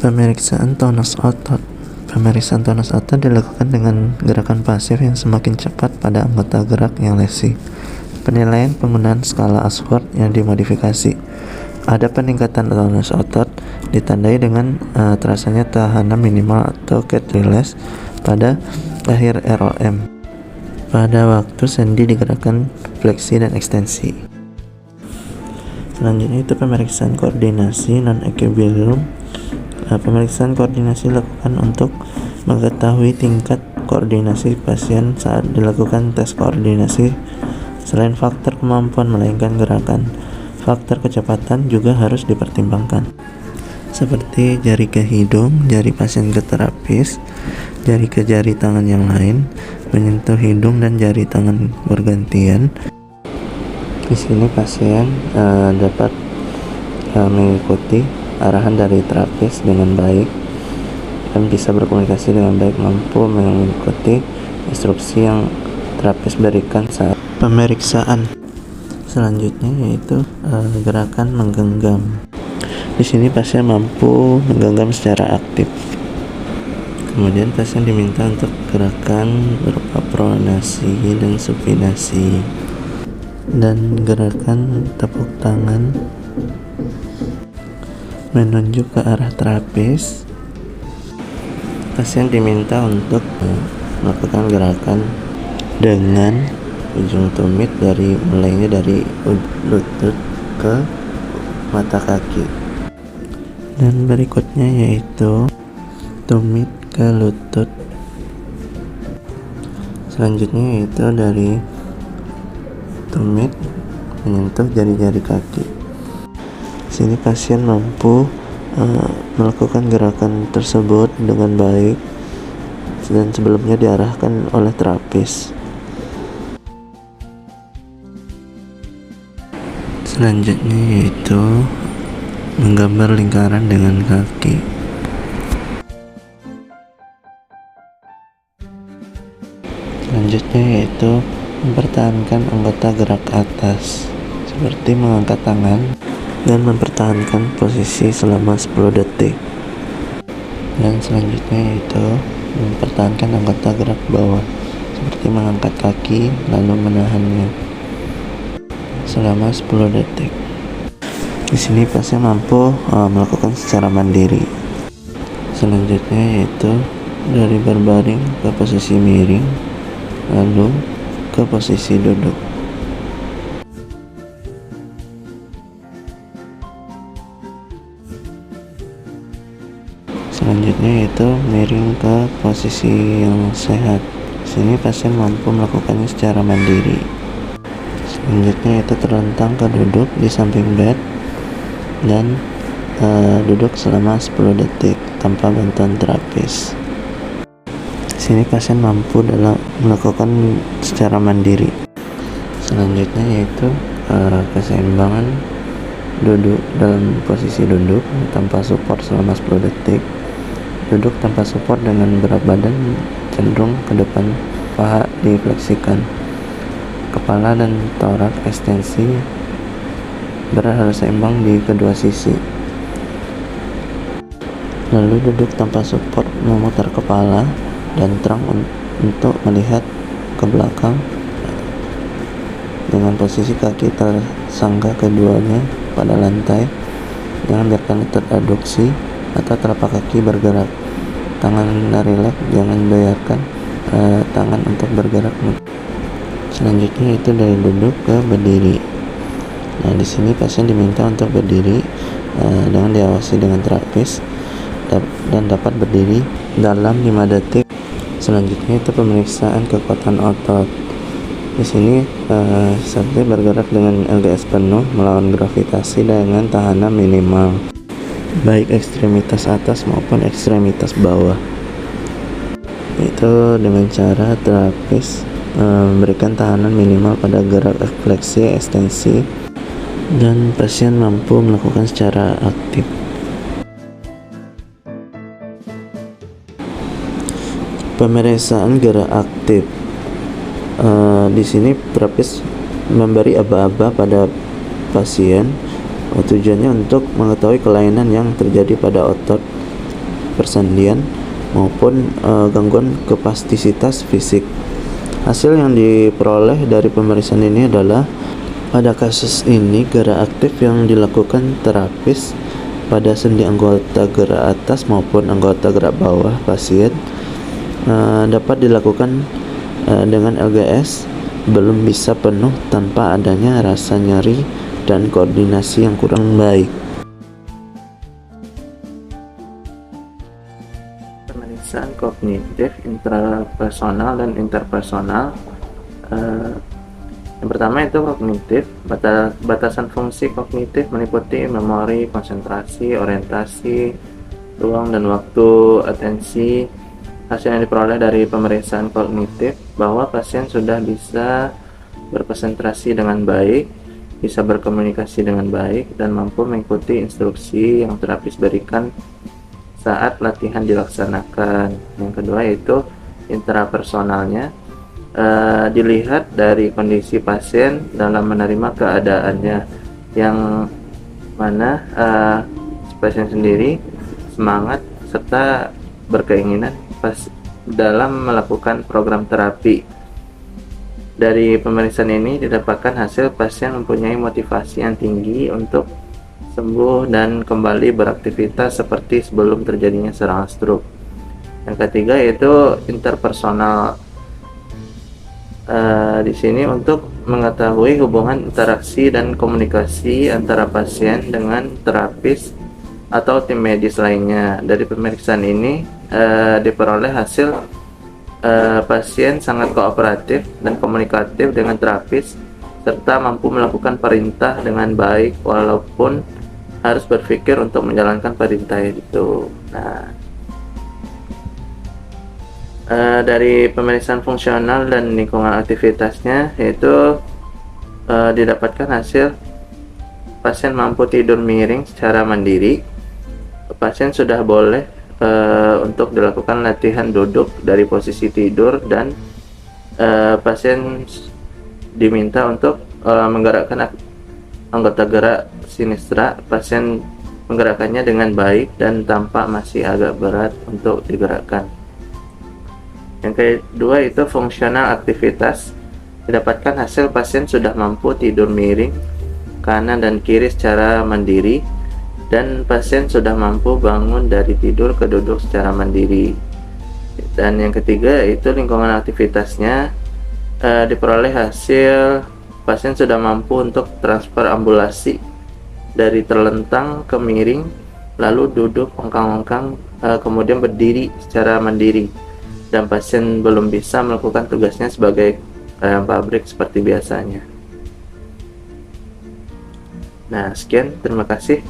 Pemeriksaan tonus otot. Pemeriksaan tonus otot dilakukan dengan gerakan pasif yang semakin cepat pada anggota gerak yang lesi. Penilaian penggunaan skala Ashworth yang dimodifikasi. Ada peningkatan tonus otot ditandai dengan terasanya tahanan minimal atau cat release pada akhir ROM pada waktu sendi digerakkan fleksi dan ekstensi. Selanjutnya itu pemeriksaan koordinasi non-equilibrium. Pemeriksaan koordinasi dilakukan untuk mengetahui tingkat koordinasi pasien saat dilakukan tes koordinasi. Selain faktor kemampuan melainkan gerakan, faktor kecepatan juga harus dipertimbangkan, seperti jari ke hidung, jari pasien ke terapis, jari ke jari tangan yang lain, menyentuh hidung dan jari tangan bergantian. Di sini pasien dapat mengikuti arahan dari terapis dengan baik dan bisa berkomunikasi dengan baik, mampu mengikuti instruksi yang terapis berikan saat pemeriksaan. Selanjutnya yaitu gerakan menggenggam. Di sini pasien mampu menggenggam secara aktif. Kemudian pasien diminta untuk gerakan berupa pronasi dan supinasi dan gerakan tepuk tangan menunjuk ke arah terapis. Pasien diminta untuk melakukan gerakan dengan ujung tumit mulainya dari lutut ke mata kaki, dan berikutnya yaitu tumit ke lutut. Selanjutnya yaitu dari tumit menyentuh jari-jari kaki. Sini pasien mampu melakukan gerakan tersebut dengan baik dan sebelumnya diarahkan oleh terapis. Selanjutnya yaitu menggambar lingkaran dengan kaki. Selanjutnya yaitu mempertahankan anggota gerak atas seperti mengangkat tangan dan mempertahankan posisi selama 10 detik. Dan selanjutnya yaitu mempertahankan anggota gerak bawah seperti mengangkat kaki lalu menahannya selama 10 detik. Di sini pasien mampu melakukan secara mandiri. Selanjutnya yaitu dari berbaring ke posisi miring lalu ke posisi duduk. Selanjutnya yaitu miring ke posisi yang sehat. Sini pasien mampu melakukannya secara mandiri. Selanjutnya yaitu terlentang ke duduk di samping bed dan duduk selama 10 detik tanpa bantuan terapis. Sini pasien mampu melakukan secara mandiri. Selanjutnya yaitu keseimbangan duduk dalam posisi duduk tanpa support selama 10 detik. Duduk tanpa support dengan berat badan cenderung ke depan, paha difleksikan, kepala dan torak ekstensi, berat harus seimbang di kedua sisi. Lalu duduk tanpa support, memutar kepala dan terang untuk melihat ke belakang dengan posisi kaki tersangga keduanya pada lantai. Jangan biarkan lutut aduksi atau telapak kaki bergerak. Tangan rileks, jangan biarkan tangan untuk bergerak. Selanjutnya itu dari duduk ke berdiri. Nah, di sini pasien diminta untuk berdiri dengan diawasi dengan terapis dan dapat berdiri dalam 5 detik. Selanjutnya itu pemeriksaan kekuatan otot. Di sini subjek bergerak dengan LGS penuh melawan gravitasi dengan tahanan minimal, baik ekstremitas atas maupun ekstremitas bawah. Itu dengan cara terapis memberikan tahanan minimal pada gerak fleksi ekstensi dan pasien mampu melakukan secara aktif. Pemeriksaan gerak aktif. Di sini terapis memberi aba-aba pada pasien. Tujuannya untuk mengetahui kelainan yang terjadi pada otot persendian maupun gangguan kapasititas fisik. Hasil yang diperoleh dari pemeriksaan ini adalah pada kasus ini gerak aktif yang dilakukan terapis pada sendi anggota gerak atas maupun anggota gerak bawah pasien dapat dilakukan dengan LGS belum bisa penuh tanpa adanya rasa nyeri dan koordinasi yang kurang baik. Pemeriksaan kognitif intrapersonal dan interpersonal. Yang pertama itu kognitif. Batasan fungsi kognitif meliputi memori, konsentrasi, orientasi, ruang dan waktu, atensi. Hasil yang diperoleh dari pemeriksaan kognitif bahwa pasien sudah bisa berkonsentrasi dengan baik, bisa berkomunikasi dengan baik, dan mampu mengikuti instruksi yang terapis berikan saat latihan dilaksanakan. Yang kedua yaitu intrapersonalnya. Dilihat dari kondisi pasien dalam menerima keadaannya, yang mana pasien sendiri semangat serta berkeinginan dalam melakukan program terapi. Dari pemeriksaan ini didapatkan hasil pasien mempunyai motivasi yang tinggi untuk sembuh dan kembali beraktivitas seperti sebelum terjadinya serangan stroke. Yang ketiga yaitu interpersonal. Di sini untuk mengetahui hubungan interaksi dan komunikasi antara pasien dengan terapis atau tim medis lainnya. Dari pemeriksaan ini diperoleh hasil pasien sangat kooperatif dan komunikatif dengan terapis serta mampu melakukan perintah dengan baik walaupun harus berpikir untuk menjalankan perintah itu. Nah, dari pemeriksaan fungsional dan lingkungan aktivitasnya yaitu didapatkan hasil pasien mampu tidur miring secara mandiri. Pasien sudah boleh untuk dilakukan latihan duduk dari posisi tidur, dan pasien diminta untuk menggerakkan anggota gerak sinistra. Pasien menggerakkannya dengan baik dan tampak masih agak berat untuk digerakkan. Yang kedua itu fungsional aktivitas. Didapatkan hasil pasien sudah mampu tidur miring kanan dan kiri secara mandiri, dan pasien sudah mampu bangun dari tidur ke duduk secara mandiri. Dan yang ketiga itu lingkungan aktivitasnya. Diperoleh hasil pasien sudah mampu untuk transfer ambulasi dari terlentang ke miring, lalu duduk ongkang-ongkang, kemudian berdiri secara mandiri, dan pasien belum bisa melakukan tugasnya sebagai karyawan pabrik seperti biasanya. Nah, sekian, terima kasih.